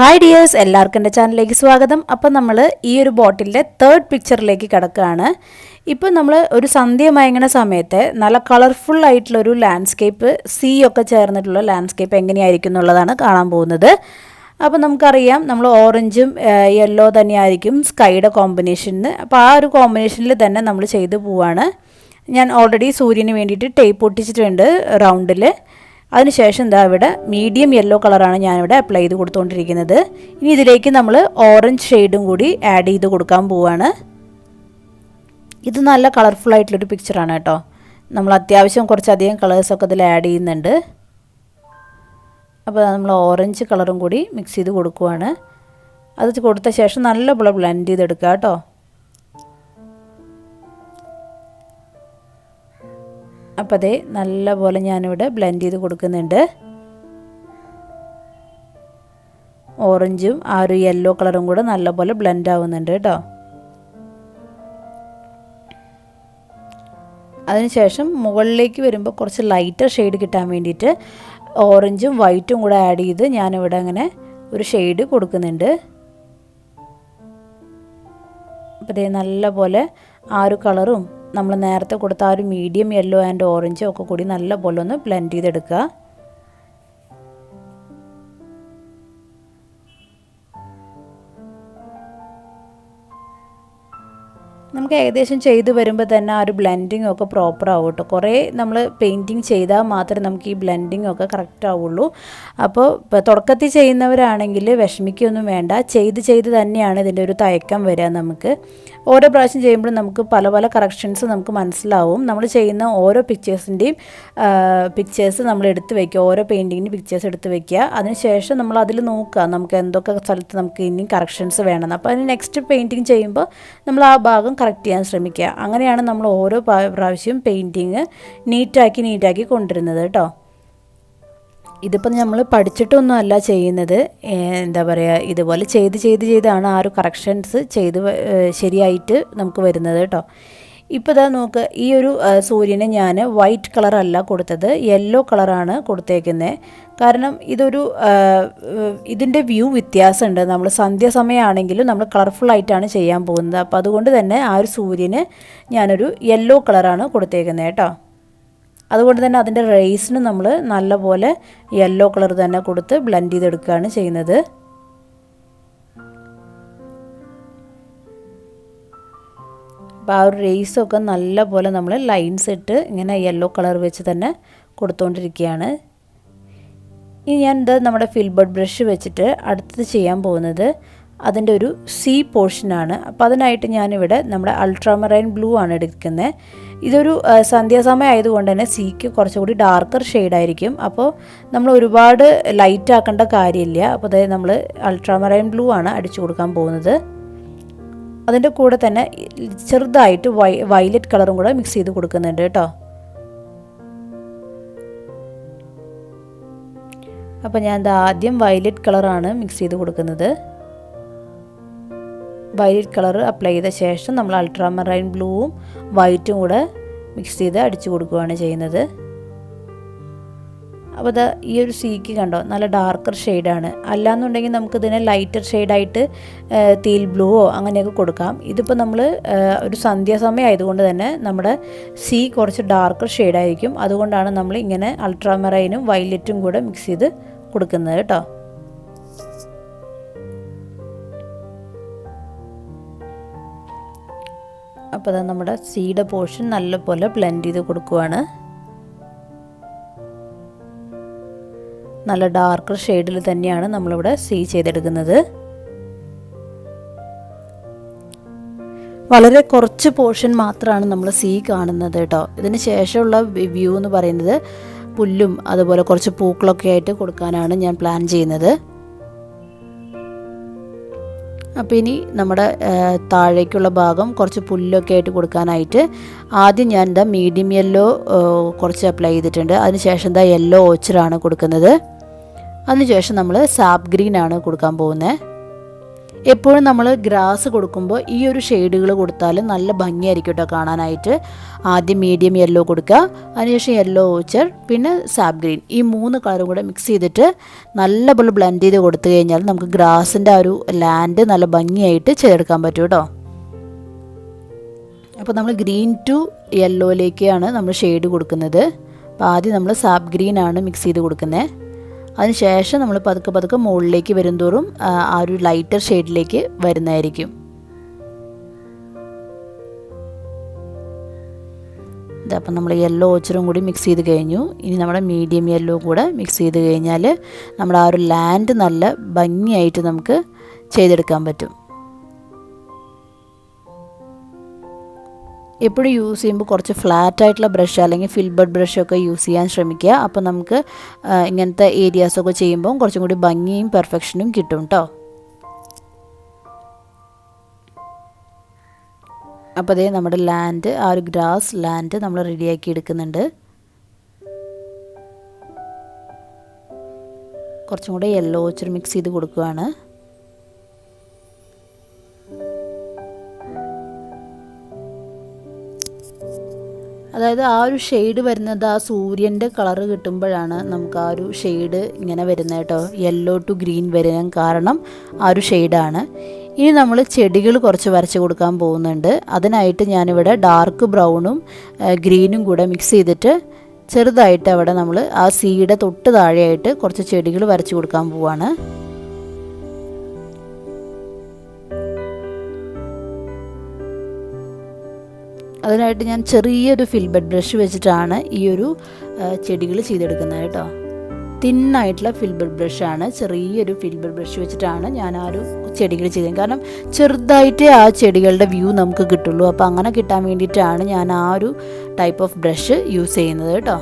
Hi dears, എല്ലാവർക്കും എൻ്റെ ചാനലിലേക്ക് സ്വാഗതം. അപ്പം നമ്മൾ ഈ ഒരു ബോട്ടിലിൻ്റെ തേർഡ് പിക്ചറിലേക്ക് കിടക്കുകയാണ്. ഇപ്പം നമ്മൾ ഒരു സന്ധ്യ മയങ്ങുന്ന സമയത്ത് നല്ല കളർഫുൾ ആയിട്ടുള്ളൊരു ലാൻഡ്സ്കേപ്പ്, സീ ഒക്കെ ചേർന്നിട്ടുള്ള ലാൻഡ്സ്കേപ്പ് എങ്ങനെയായിരിക്കും എന്നുള്ളതാണ് കാണാൻ പോകുന്നത്. അപ്പോൾ നമുക്കറിയാം നമ്മൾ ഓറഞ്ചും യെല്ലോ തന്നെയായിരിക്കും സ്കൈയുടെ കോമ്പിനേഷന്. അപ്പോൾ ആ ഒരു കോമ്പിനേഷനിൽ തന്നെ നമ്മൾ ചെയ്തു പോവാണ്. ഞാൻ ഓൾറെഡി സൂര്യന് വേണ്ടിയിട്ട് ടേപ്പ് ഒട്ടിച്ചിട്ടുണ്ട് റൗണ്ടിൽ. അതിനുശേഷം എന്താ ഇവിടെ മീഡിയം യെല്ലോ കളറാണ് ഞാനിവിടെ അപ്ലൈ ചെയ്ത് കൊടുത്തുകൊണ്ടിരിക്കുന്നത്. ഇനി ഇതിലേക്ക് നമ്മൾ ഓറഞ്ച് ഷെയ്ഡും കൂടി ആഡ് ചെയ്ത് കൊടുക്കാൻ പോവുകയാണ്. ഇത് നല്ല കളർഫുൾ ആയിട്ടുള്ളൊരു പിക്ചറാണ് കേട്ടോ. നമ്മൾ അത്യാവശ്യം കുറച്ചധികം കളേഴ്സൊക്കെ ഇതിൽ ആഡ് ചെയ്യുന്നുണ്ട്. അപ്പോൾ നമ്മൾ ഓറഞ്ച് കളറും കൂടി മിക്സ് ചെയ്ത് കൊടുക്കുവാണ്. അത് കൊടുത്ത ശേഷം നല്ലപോലെ ബ്ലെൻഡ് ചെയ്തെടുക്കുക കേട്ടോ. അപ്പോൾ അതേ നല്ലപോലെ ഞാനിവിടെ ബ്ലെൻഡ് ചെയ്ത് കൊടുക്കുന്നുണ്ട്. ഓറഞ്ചും ആ ഒരു യെല്ലോ കളറും കൂടെ നല്ലപോലെ ബ്ലെൻഡ് ആവുന്നുണ്ട് കേട്ടോ. അതിനുശേഷം മുകളിലേക്ക് വരുമ്പോൾ കുറച്ച് ലൈറ്റർ ഷെയ്ഡ് കിട്ടാൻ വേണ്ടിയിട്ട് ഓറഞ്ചും വൈറ്റും കൂടെ ആഡ് ചെയ്ത് ഞാനിവിടെ അങ്ങനെ ഒരു ഷെയ്ഡ് കൊടുക്കുന്നുണ്ട്. അപ്പോൾ അതേ നല്ലപോലെ ആ ഒരു കളറും നമ്മൾ നേരത്തെ കൊടുത്ത ആ ഒരു മീഡിയം യെല്ലോ ആൻഡ് ഓറഞ്ചും ഒക്കെ കൂടി നല്ലപോലെ ഒന്ന് ബ്ലെൻഡ് ചെയ്തെടുക്കുക. നമുക്ക് ഏകദേശം ചെയ്ത് വരുമ്പോൾ തന്നെ ആ ഒരു ബ്ലെൻഡിങ് ഒക്കെ പ്രോപ്പർ ആവും കേട്ടോ. കുറേ നമ്മൾ പെയിൻറ്റിങ് ചെയ്താൽ മാത്രമേ നമുക്ക് ഈ ബ്ലെൻഡിങ് ഒക്കെ കറക്റ്റ് ആവുള്ളൂ. അപ്പോൾ ഇപ്പോൾ തുടക്കത്തിൽ ചെയ്യുന്നവരാണെങ്കിൽ വിഷമിക്കൊന്നും വേണ്ട. ചെയ്ത് തന്നെയാണ് ഇതിൻ്റെ ഒരു തയക്കം വരിക. നമുക്ക് ഓരോ പ്രാവശ്യം ചെയ്യുമ്പോഴും നമുക്ക് പല പല കറക്ഷൻസ് നമുക്ക് മനസ്സിലാവും. നമ്മൾ ചെയ്യുന്ന ഓരോ പിക്ചേഴ്സിൻ്റെയും പിക്ചേഴ്സ് നമ്മൾ എടുത്ത് വയ്ക്കുക, ഓരോ പെയിൻറ്റിങ്ങിൻ്റെ പിക്ചേഴ്സ് എടുത്ത് വയ്ക്കുക. അതിനുശേഷം നമ്മൾ അതിൽ നോക്കുക നമുക്ക് എന്തൊക്കെ സ്ഥലത്ത് നമുക്ക് ഇനിയും കറക്ഷൻസ് വേണമെന്ന്. അപ്പോൾ അതിന് നെക്സ്റ്റ് പെയിൻറ്റിങ് ചെയ്യുമ്പോൾ നമ്മൾ ആ ഭാഗം കറക്റ്റ് ചെയ്യാൻ ശ്രമിക്കുക. അങ്ങനെയാണ് നമ്മൾ ഓരോ പ്രാവശ്യവും പെയിൻറ്റിങ് നീറ്റാക്കി കൊണ്ടുവരുന്നത് കേട്ടോ. ഇതിപ്പോൾ നമ്മൾ പഠിച്ചിട്ടൊന്നും അല്ല ചെയ്യുന്നത്. എന്താ പറയുക, ഇതുപോലെ ചെയ്താണ് ആ ഒരു കറക്ഷൻസ് ശരിയായിട്ട് നമുക്ക് വരുന്നത് കേട്ടോ. ഇപ്പോൾ ഇതാ നോക്ക്, ഈ ഒരു സൂര്യനെ ഞാൻ വൈറ്റ് കളറല്ല കൊടുത്തത്, യെല്ലോ കളറാണ് കൊടുത്തേക്കുന്നത്. കാരണം ഇതിൻ്റെ വ്യൂ വ്യത്യാസമുണ്ട്. നമ്മൾ സന്ധ്യാസമയമാണെങ്കിലും നമ്മൾ കളർഫുള്ളായിട്ടാണ് ചെയ്യാൻ പോകുന്നത്. അപ്പോൾ അതുകൊണ്ട് തന്നെ ആ ഒരു സൂര്യന് ഞാനൊരു യെല്ലോ കളറാണ് കൊടുത്തേക്കുന്നത് കേട്ടോ. അതുകൊണ്ട് തന്നെ അതിൻ്റെ റേസിന് നമ്മൾ നല്ലപോലെ യെല്ലോ കളർ തന്നെ കൊടുത്ത് ബ്ലെൻഡ് ചെയ്തെടുക്കുകയാണ് ചെയ്യുന്നത്. അപ്പോൾ ആ ഒരു റേസൊക്കെ നല്ലപോലെ നമ്മൾ ലൈൻസ് ഇട്ട് ഇങ്ങനെ യെല്ലോ കളർ വെച്ച് തന്നെ കൊടുത്തുകൊണ്ടിരിക്കുകയാണ്. ഇനി ഞാൻ നമ്മുടെ ഫിൽബർട്ട് ബ്രഷ് വെച്ചിട്ട് അടുത്തത് ചെയ്യാൻ പോകുന്നത് അതിൻ്റെ ഒരു സി പോർഷനാണ്. അപ്പോൾ അതിനായിട്ട് ഞാനിവിടെ നമ്മുടെ അൾട്രാമറൈൻ ബ്ലൂ ആണ് എടുക്കുന്നത്. ഇതൊരു സന്ധ്യാസമയം ആയതുകൊണ്ട് തന്നെ സിക്ക് കുറച്ചുകൂടി ഡാർക്കർ ഷെയ്ഡായിരിക്കും. അപ്പോൾ നമ്മൾ ഒരുപാട് ലൈറ്റ് ആക്കേണ്ട കാര്യമില്ല. അപ്പോൾ അതായത് നമ്മൾ അൾട്രാമറൈൻ ബ്ലൂ ആണ് അടിച്ചു കൊടുക്കാൻ പോകുന്നത്. അതിൻ്റെ കൂടെ തന്നെ ചെറുതായിട്ട് വയലറ്റ് കളറും കൂടെ മിക്സ് ചെയ്ത് കൊടുക്കുന്നുണ്ട് കേട്ടോ. അപ്പോൾ ഞാൻ ആദ്യം വയലറ്റ് കളറാണ് മിക്സ് ചെയ്ത് കൊടുക്കുന്നത്. വയലറ്റ് കളർ അപ്ലൈ ചെയ്ത ശേഷം നമ്മൾ അൾട്രാമറൈൻ ബ്ലൂവും വൈറ്റും കൂടെ മിക്സ് ചെയ്ത് അടിച്ചു കൊടുക്കുകയാണ് ചെയ്യുന്നത്. അപ്പോൾ അത് ഈ ഒരു സീക്ക് കണ്ടോ നല്ല ഡാർക്കർ ഷെയ്ഡാണ്. അല്ലാന്നുണ്ടെങ്കിൽ നമുക്കിതിനെ ലൈറ്റർ ഷെയ്ഡായിട്ട് തീൽ ബ്ലൂവോ അങ്ങനെയൊക്കെ കൊടുക്കാം. ഇതിപ്പോൾ നമ്മൾ ഒരു സന്ധ്യാസമയം ആയതുകൊണ്ട് തന്നെ നമ്മുടെ സീ കുറച്ച് ഡാർക്കർ ഷെയ്ഡായിരിക്കും. അതുകൊണ്ടാണ് നമ്മൾ ഇങ്ങനെ അൾട്രാമറൈനും വയലറ്റും കൂടെ മിക്സ് ചെയ്ത് കൊടുക്കുന്നത് കേട്ടോ. അപ്പോൾ അത് നമ്മുടെ സീയുടെ പോർഷൻ നല്ലപോലെ ബ്ലെൻഡ് ചെയ്ത് കൊടുക്കുവാണ്. നല്ല ഡാർക്കർ ഷെയ്ഡിൽ തന്നെയാണ് നമ്മളിവിടെ സീ ചെയ്തെടുക്കുന്നത്. വളരെ കുറച്ച് പോർഷൻ മാത്രമാണ് നമ്മൾ സീ കാണുന്നത് കേട്ടോ. ഇതിന് ശേഷമുള്ള വ്യൂ എന്ന് പറയുന്നത് പുല്ലും അതുപോലെ കുറച്ച് പൂക്കളൊക്കെ ആയിട്ട് കൊടുക്കാനാണ് ഞാൻ പ്ലാൻ ചെയ്യുന്നത്. അപ്പോൾ ഇനി നമ്മുടെ താഴേക്കുള്ള ഭാഗം കുറച്ച് പുല്ലൊക്കെ ആയിട്ട് കൊടുക്കാനായിട്ട് ആദ്യം ഞാൻ മീഡിയം യെല്ലോ കുറച്ച് അപ്ലൈ ചെയ്തിട്ടുണ്ട്. അതിനുശേഷം യെല്ലോ ഓച്ചറാണ് കൊടുക്കുന്നത്. അതിനുശേഷം നമ്മൾ സാപ്പ് ഗ്രീൻ ആണ് കൊടുക്കാൻ പോകുന്നത്. എപ്പോഴും നമ്മൾ ഗ്രാസ് കൊടുക്കുമ്പോൾ ഈ ഒരു ഷെയ്ഡുകൾ കൊടുത്താൽ നല്ല ഭംഗിയായിരിക്കും കേട്ടോ കാണാനായിട്ട്. ആദ്യം മീഡിയം യെല്ലോ കൊടുക്കുക, അതിനുശേഷം യെല്ലോ ഓച്ചർ, പിന്നെ സാപ്പ് ഗ്രീൻ, ഈ 3 കളറും കൂടെ മിക്സ് ചെയ്തിട്ട് നല്ലപോലെ ബ്ലെൻഡ് ചെയ്ത് കൊടുത്തു കഴിഞ്ഞാൽ നമുക്ക് ഗ്രാസിൻ്റെ ആ ഒരു ലാൻഡ് നല്ല ഭംഗിയായിട്ട് ചെയ്തെടുക്കാൻ പറ്റും കേട്ടോ. അപ്പോൾ നമ്മൾ ഗ്രീൻ ടു യെല്ലോയിലേക്കാണ് നമ്മൾ ഷെയ്ഡ് കൊടുക്കുന്നത്. അപ്പോൾ ആദ്യം നമ്മൾ സാപ്പ് ഗ്രീൻ ആണ് മിക്സ് ചെയ്ത് കൊടുക്കുന്നത്. അതിനുശേഷം നമ്മൾ പതുക്കെ മുകളിലേക്ക് വരുംതോറും ആ ഒരു ലൈറ്റർ ഷെയ്ഡിലേക്ക് വരുന്നതായിരിക്കും. ഇതപ്പം നമ്മൾ യെല്ലോ ഓച്ചറും കൂടി മിക്സ് ചെയ്ത് കഴിഞ്ഞു. ഇനി നമ്മുടെ മീഡിയം യെല്ലോ കൂടെ മിക്സ് ചെയ്ത് കഴിഞ്ഞാൽ നമ്മുടെ ആ ഒരു ലാൻഡ് നല്ല ഭംഗിയായിട്ട് നമുക്ക് ചെയ്തെടുക്കാൻ പറ്റും. എപ്പോഴും യൂസ് ചെയ്യുമ്പോൾ കുറച്ച് ഫ്ലാറ്റ് ആയിട്ടുള്ള ബ്രഷ് അല്ലെങ്കിൽ ഫിൽബർഡ് ബ്രഷൊക്കെ യൂസ് ചെയ്യാൻ ശ്രമിക്കുക. അപ്പോൾ നമുക്ക് ഇങ്ങനത്തെ ഏരിയാസൊക്കെ ചെയ്യുമ്പോൾ കുറച്ചും കൂടി ഭംഗിയും പെർഫെക്ഷനും കിട്ടും കേട്ടോ. അപ്പോൾ അതേ നമ്മുടെ ലാൻഡ്, ആ ഒരു ഗ്രാസ് ലാൻഡ് നമ്മൾ റെഡിയാക്കി എടുക്കുന്നുണ്ട്. കുറച്ചും കൂടെ യെല്ലോ ഓച്ചർ മിക്സ് ചെയ്ത് കൊടുക്കുകയാണ്. അതായത് ആ ഒരു ഷെയ്ഡ് വരുന്നത് ആ സൂര്യൻ്റെ കളറ് കിട്ടുമ്പോഴാണ് നമുക്ക് ആ ഒരു ഷെയ്ഡ് ഇങ്ങനെ വരുന്നത് കേട്ടോ. യെല്ലോ ടു ഗ്രീൻ വരാൻ കാരണം ആ ഒരു ഷെയ്ഡാണ്. ഇനി നമ്മൾ ചെടികൾ കുറച്ച് വരച്ച് കൊടുക്കാൻ പോകുന്നുണ്ട്. അതിനായിട്ട് ഞാനിവിടെ ഡാർക്ക് ബ്രൗണും ഗ്രീനും കൂടെ മിക്സ് ചെയ്തിട്ട് ചെറുതായിട്ട് അവിടെ നമ്മൾ ആ സീയുടെ തൊട്ട് താഴെയായിട്ട് കുറച്ച് ചെടികൾ വരച്ച് കൊടുക്കാൻ പോവാണ്. അതിനായിട്ട് ഞാൻ ചെറിയൊരു ഫിൽബർഡ് ബ്രഷ് വെച്ചിട്ടാണ് ഈ ഒരു ചെടികൾ ചെയ്തെടുക്കുന്നത് കേട്ടോ. തിന്നായിട്ടുള്ള ഫിൽബർഡ് ബ്രഷാണ്, ചെറിയൊരു ഫിൽബർഡ് ബ്രഷ് വെച്ചിട്ടാണ് ഞാൻ ആ ഒരു ചെടികൾ ചെയ്തത്. കാരണം ചെറുതായിട്ട് ആ ചെടികളുടെ വ്യൂ നമുക്ക് കിട്ടുള്ളൂ. അപ്പോൾ അങ്ങനെ കിട്ടാൻ വേണ്ടിയിട്ടാണ് ഞാൻ ആ ഒരു ടൈപ്പ് ഓഫ് ബ്രഷ് യൂസ് ചെയ്യുന്നത് കേട്ടോ.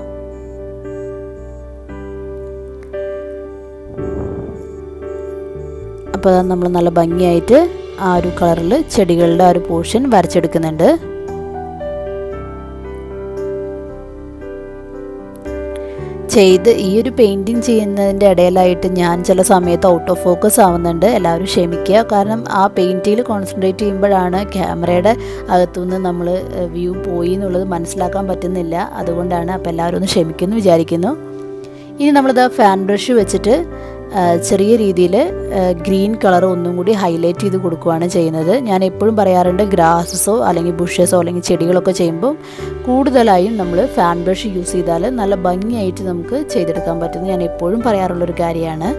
അപ്പോൾ നമ്മൾ നല്ല ഭംഗിയായിട്ട് ആ ഒരു കളറിൽ ചെടികളുടെ ആ ഒരു പോർഷൻ വരച്ചെടുക്കുന്നുണ്ട്. ഈ ഒരു പെയിൻറ്റിങ് ചെയ്യുന്നതിൻ്റെ ഇടയിലായിട്ട് ഞാൻ ചില സമയത്ത് ഔട്ട് ഓഫ് ഫോക്കസ് ആവുന്നുണ്ട്. എല്ലാവരും ക്ഷമിക്കുക. കാരണം ആ പെയിൻറ്റിൽ കോൺസെൻട്രേറ്റ് ചെയ്യുമ്പോഴാണ് ക്യാമറയുടെ അകത്തുനിന്ന് നമ്മൾ വ്യൂ പോയി എന്നുള്ളത് മനസ്സിലാക്കാൻ പറ്റുന്നില്ല. അതുകൊണ്ടാണ്. അപ്പോൾ എല്ലാവരും ഒന്ന് ക്ഷമിക്കുന്നു വിചാരിക്കുന്നു. ഇനി നമ്മളിത് ഫാൻ ബ്രഷ് വെച്ചിട്ട് ചെറിയ രീതിയിൽ ഗ്രീൻ കളർ ഒന്നും കൂടി ഹൈലൈറ്റ് ചെയ്ത് കൊടുക്കുകയാണ് ചെയ്യുന്നത്. ഞാൻ എപ്പോഴും പറയാറുണ്ട്, ഗ്രാസസോ അല്ലെങ്കിൽ ബുഷസോ അല്ലെങ്കിൽ ചെടികളൊക്കെ ചെയ്യുമ്പോൾ കൂടുതലായും നമ്മൾ ഫാൻ ബ്രഷ് യൂസ് ചെയ്താൽ നല്ല ഭംഗിയായിട്ട് നമുക്ക് ചെയ്തെടുക്കാൻ പറ്റുന്നത് ഞാൻ എപ്പോഴും പറയാറുള്ളൊരു കാര്യമാണ്.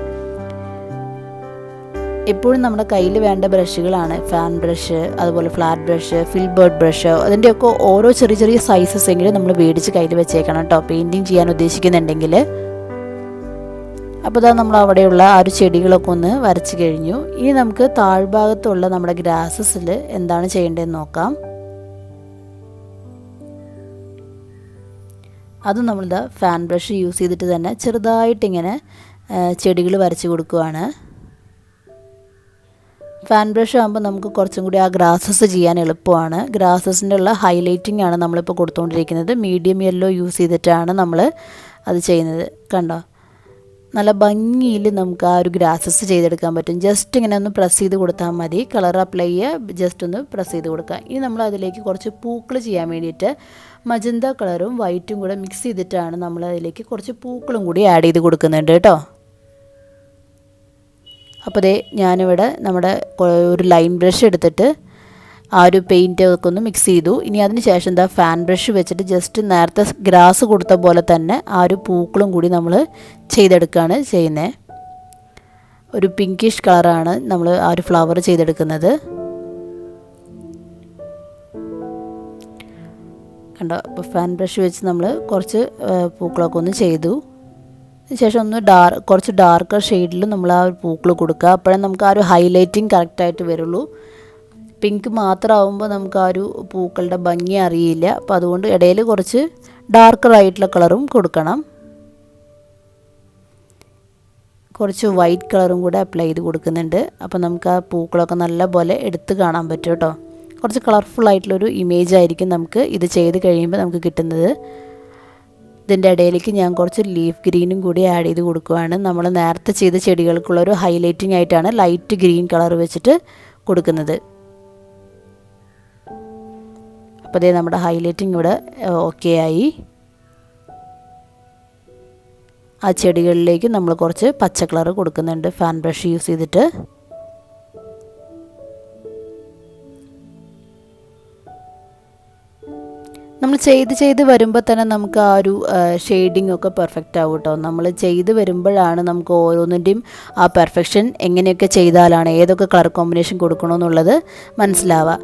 എപ്പോഴും നമ്മുടെ കയ്യിൽ വേണ്ട ബ്രഷുകളാണ് ഫാൻ ബ്രഷ്, അതുപോലെ ഫ്ലാറ്റ് ബ്രഷ്, ഫിൽബർഡ് ബ്രഷ്. അതിൻ്റെയൊക്കെ ഓരോ ചെറിയ ചെറിയ സൈസസ് എങ്കിലും നമ്മൾ മേടിച്ച് കയ്യിൽ വെച്ചേക്കണം കേട്ടോ, പെയിൻറ്റിങ് ചെയ്യാൻ ഉദ്ദേശിക്കുന്നുണ്ടെങ്കിൽ. അപ്പോൾ ഇതാ നമ്മൾ അവിടെയുള്ള ആ ഒരു ചെടികളൊക്കെ ഒന്ന് വരച്ച് കഴിഞ്ഞു. ഇനി നമുക്ക് താഴ്ഭാഗത്തുള്ള നമ്മുടെ ഗ്രാസസിൽ എന്താണ് ചെയ്യേണ്ടതെന്ന് നോക്കാം. അത് നമ്മളിതാ ഫാൻ ബ്രഷ് യൂസ് ചെയ്തിട്ട് തന്നെ ചെറുതായിട്ടിങ്ങനെ ചെടികൾ വരച്ച് കൊടുക്കുകയാണ്. ഫാൻ ബ്രഷ് ആകുമ്പോൾ നമുക്ക് കുറച്ചും കൂടി ആ ഗ്രാസസ് ചെയ്യാൻ എളുപ്പമാണ്. ഗ്രാസസിൻ്റെ ഉള്ള ഹൈലൈറ്റിംഗ് ആണ് നമ്മളിപ്പോൾ കൊടുത്തുകൊണ്ടിരിക്കുന്നത്. മീഡിയം യെല്ലോ യൂസ് ചെയ്തിട്ടാണ് നമ്മൾ അത് ചെയ്യുന്നത്. കണ്ടോ, നല്ല ഭംഗിയിൽ നമുക്ക് ആ ഒരു ഗ്രാസസ് ചെയ്തെടുക്കാൻ പറ്റും. ജസ്റ്റ് ഇങ്ങനെ ഒന്ന് പ്രസ് ചെയ്ത് കൊടുത്താൽ മതി. കളർ അപ്ലൈ ചെയ്യുക, ജസ്റ്റ് ഒന്ന് പ്രസ് ചെയ്ത് കൊടുക്കുക. ഇനി നമ്മൾ അതിലേക്ക് കുറച്ച് പൂക്കൾ ചെയ്യാൻ വേണ്ടിയിട്ട് മജന്ത കളറും വൈറ്റും കൂടെ മിക്സ് ചെയ്തിട്ടാണ് നമ്മൾ അതിലേക്ക് കുറച്ച് പൂക്കളും കൂടി ആഡ് ചെയ്ത് കൊടുക്കുന്നുണ്ട് കേട്ടോ. അപ്പോൾ ദേ ഞാനിവിടെ നമ്മുടെ ഒരു ലൈൻ ബ്രഷ് എടുത്തിട്ട് ആ ഒരു പെയിൻറ്റ് ഒക്കെ ഒന്ന് മിക്സ് ചെയ്തു. ഇനി അതിന് ശേഷം എന്താ ഫാൻ ബ്രഷ് വെച്ചിട്ട് ജസ്റ്റ് നേരത്തെ ഗ്രാസ് കൊടുത്ത പോലെ തന്നെ ആ ഒരു പൂക്കളും കൂടി നമ്മൾ ചെയ്തെടുക്കുകയാണ് ചെയ്യുന്നത്. ഒരു പിങ്കിഷ് കളറാണ് നമ്മൾ ആ ഒരു ഫ്ലവർ ചെയ്തെടുക്കുന്നത്. കണ്ടോ, അപ്പോൾ ഫാൻ ബ്രഷ് വെച്ച് നമ്മൾ കുറച്ച് പൂക്കളൊക്കെ ഒന്ന് ചെയ്തു. ശേഷം ഒന്ന് കുറച്ച് ഡാർക്കർ ഷെയ്ഡിൽ നമ്മൾ ആ ഒരു പൂക്കൾ കൊടുക്കുക. അപ്പോഴേ നമുക്ക് ആ ഒരു ഹൈലൈറ്റിങ് കറക്റ്റായിട്ട് വരുള്ളൂ. പിങ്ക് മാത്രമാകുമ്പോൾ നമുക്ക് ആ ഒരു പൂക്കളുടെ ഭംഗി അറിയില്ല. അപ്പോൾ അതുകൊണ്ട് ഇടയിൽ കുറച്ച് ഡാർക്കറായിട്ടുള്ള കളറും കൊടുക്കണം. കുറച്ച് വൈറ്റ് കളറും കൂടെ അപ്ലൈ ചെയ്ത് കൊടുക്കുന്നുണ്ട്. അപ്പോൾ നമുക്ക് ആ പൂക്കളൊക്കെ നല്ല പോലെ എടുത്ത് കാണാൻ പറ്റും കേട്ടോ. കുറച്ച് കളർഫുള്ളായിട്ടുള്ളൊരു ഇമേജ് ആയിരിക്കും നമുക്ക് ഇത് ചെയ്ത് കഴിയുമ്പോൾ നമുക്ക് കിട്ടുന്നത്. ഇതിൻ്റെ ഇടയിലേക്ക് ഞാൻ കുറച്ച് ലീഫ് ഗ്രീനും കൂടി ആഡ് ചെയ്ത് കൊടുക്കുകയാണ്. നമ്മൾ നേരത്തെ ചെയ്ത ചെടികൾക്കുള്ളൊരു ഹൈലൈറ്റിംഗ് ആയിട്ടാണ് ലൈറ്റ് ഗ്രീൻ കളർ വെച്ചിട്ട് കൊടുക്കുന്നത്. അപ്പോൾ അതേ നമ്മുടെ ഹൈലൈറ്റിംഗ് ഇവിടെ ഓക്കെ ആയി. ആ ചെടികളിലേക്ക് നമ്മൾ കുറച്ച് പച്ച കളർ കൊടുക്കുന്നുണ്ട് ഫാൻ ബ്രഷ് യൂസ് ചെയ്തിട്ട്. നമ്മൾ ചെയ്ത് വരുമ്പോൾ തന്നെ നമുക്ക് ആ ഒരു ഷെയ്ഡിങ് ഒക്കെ പെർഫെക്റ്റ് ആവും കേട്ടോ. നമ്മൾ ചെയ്ത് വരുമ്പോഴാണ് നമുക്ക് ഓരോന്നിൻ്റെയും ആ പെർഫെക്ഷൻ എങ്ങനെയൊക്കെ ചെയ്താലാണ് ഏതൊക്കെ കളർ കോമ്പിനേഷൻ കൊടുക്കണമെന്നുള്ളത് മനസ്സിലാവുക.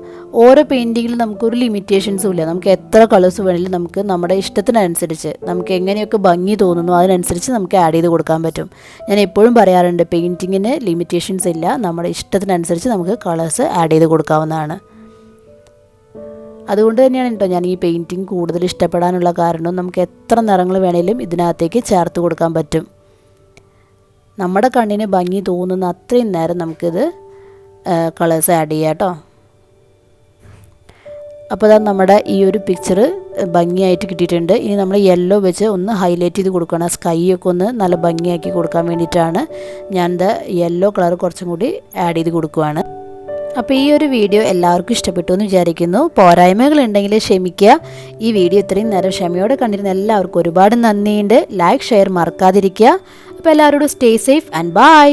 ഓരോ പെയിൻറ്റിങ്ങിലും നമുക്കൊരു ലിമിറ്റേഷൻസും ഇല്ല. നമുക്ക് എത്ര കളേഴ്സ് വേണമെങ്കിലും നമുക്ക് നമ്മുടെ ഇഷ്ടത്തിനനുസരിച്ച് നമുക്ക് എങ്ങനെയൊക്കെ ഭംഗി തോന്നുന്നു അതിനനുസരിച്ച് നമുക്ക് ആഡ് ചെയ്ത് കൊടുക്കാൻ പറ്റും. ഞാൻ എപ്പോഴും പറയാറുണ്ട്, പെയിൻറ്റിങ്ങിന് ലിമിറ്റേഷൻസ് ഇല്ല. നമ്മുടെ ഇഷ്ടത്തിനനുസരിച്ച് നമുക്ക് കളേഴ്സ് ആഡ് ചെയ്ത് കൊടുക്കാവുന്നതാണ്. അതുകൊണ്ട് തന്നെയാണ് കേട്ടോ ഞാൻ ഈ പെയിൻറ്റിങ് കൂടുതൽ ഇഷ്ടപ്പെടാനുള്ള കാരണം. നമുക്ക് എത്ര നിറങ്ങൾ വേണേലും ഇതിനകത്തേക്ക് ചേർത്ത് കൊടുക്കാൻ പറ്റും. നമ്മുടെ കണ്ണിന് ഭംഗി തോന്നുന്ന അത്രയും നേരം നമുക്കിത് കളേഴ്സ് ആഡ് ചെയ്യാം കേട്ടോ. അപ്പോൾ അതാ നമ്മുടെ ഈ ഒരു പിക്ചർ ഭംഗിയായിട്ട് കിട്ടിയിട്ടുണ്ട്. ഇനി നമ്മൾ യെല്ലോ വെച്ച് ഒന്ന് ഹൈലൈറ്റ് ചെയ്ത് കൊടുക്കണം. സ്കൈ ഒക്കെ ഒന്ന് നല്ല ഭംഗിയാക്കി കൊടുക്കാൻ വേണ്ടിയിട്ടാണ് ഞാൻ യെല്ലോ കളർ കുറച്ചും കൂടി ആഡ് ചെയ്ത് കൊടുക്കുകയാണ്. അപ്പോൾ ഈ ഒരു വീഡിയോ എല്ലാവർക്കും ഇഷ്ടപ്പെട്ടു എന്ന് വിചാരിക്കുന്നു. പോരായ്മകളുണ്ടെങ്കിൽ ക്ഷമിക്കുക. ഈ വീഡിയോ ഇത്രയും നേരം ക്ഷമയോടെ കണ്ടിരുന്ന എല്ലാവർക്കും ഒരുപാട് നന്ദിയുണ്ട്. ലൈക്ക് ഷെയർ മറക്കാതിരിക്കുക. അപ്പോൾ എല്ലാവരോടും സ്റ്റേ സേഫ് ആൻഡ് ബൈ.